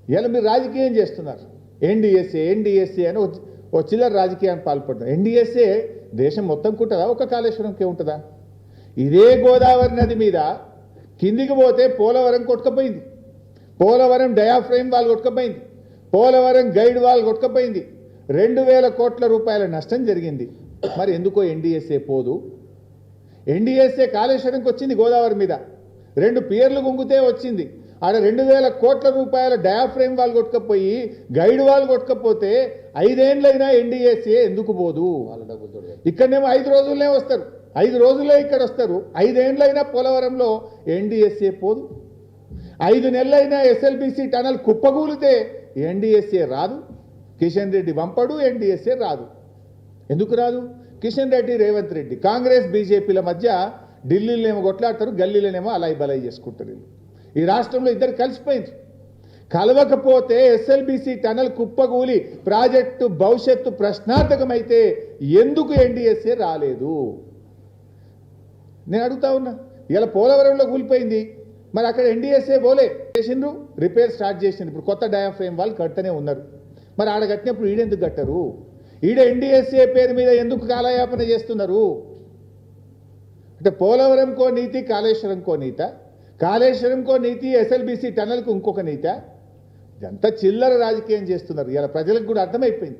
ఇలా మీరు రాజకీయం చేస్తున్నారు. ఎన్డీఎస్ఏ అని ఓ చిల్లర రాజకీయాన్ని పాల్పడుతున్నారు. ఎన్డీఎస్ఏ దేశం మొత్తం ఉంటుందా, ఒక కాళేశ్వరంకే ఉంటుందా? ఇదే గోదావరి నది మీద కిందికి పోతే పోలవరం కొట్టుకపోయింది, పోలవరం డయాఫ్రేమ్ వాల్ కొట్టుకపోయింది, పోలవరం గైడ్ వాల్ కొట్టుకపోయింది, 2000 కోట్ల రూపాయల నష్టం జరిగింది. మరి ఎందుకో ఎన్డీఎస్ఏ పోదు? ఎన్డీఎస్ఏ కాళేశ్వరంకి వచ్చింది గోదావరి మీద, 2 పియర్లు గుంగితే వచ్చింది. ఆడ 2000 కోట్ల రూపాయల డయాఫ్రేమ్ వాల్ కొట్టుకపోయి గైడ్ వాల్ కొట్టుకపోతే 5 ఏళ్ళైనా ఎన్డీఎస్ఏ ఎందుకు పోదు? ఇక్కడనేమో 5 రోజుల్లోనే వస్తారు, 5 రోజుల్లో ఇక్కడ వస్తారు. 5 ఏళ్ళైనా పోలవరంలో ఎన్డీఎస్ఏ పోదు. 5 నెలలైనా ఎస్ఎల్బీసీ టనల్ కుప్పగూలితే ఎన్డీఎస్ఏ రాదు. కిషన్ రెడ్డి పంపడు, ఎన్డీఎస్ఏ రాదు. ఎందుకు రాదు? కిషన్ రెడ్డి, రేవంత్ రెడ్డి, కాంగ్రెస్ బీజేపీల మధ్య ఢిల్లీలోనేమో కొట్లాడతారు, గల్లీలోనేమో అలాయి బలాయి చేసుకుంటారు. ఈ రాష్ట్రంలో ఇద్దరు కలిసిపోయింది. కలవకపోతే ఎస్ఎల్బీసీ టనల్ కుప్పగూలి ప్రాజెక్టు భవిష్యత్తు ప్రశ్నార్థకమైతే ఎందుకు ఎన్డీఎస్ఏ రాలేదు? నేను అడుగుతా ఉన్నా. ఇలా పోలవరంలో కూలిపోయింది, మరి అక్కడ ఎన్డీఎస్ఏ పోలే, చేసిండ్రు, రిపేర్ స్టార్ట్ చేసిండ్రు. ఇప్పుడు కొత్త డయాఫ్రేమ్ వాళ్ళు కట్టనే ఉన్నారు. మరి ఆడ కట్టినప్పుడు ఈడెందుకు కట్టరు? ఈడ ఎన్డీఎస్ఏ పేరు మీద ఎందుకు కాలయాపన చేస్తున్నారు? అంటే పోలవరంకో నీతి, కాళేశ్వరంకో నీత, కాళేశ్వరంకో నీతి, ఎస్ఎల్బీసీ టనల్కు ఇంకొక నీత. ఇదంతా చిల్లర రాజకీయం చేస్తున్నారు. ఇలా ప్రజలకు కూడా అర్థమైపోయింది.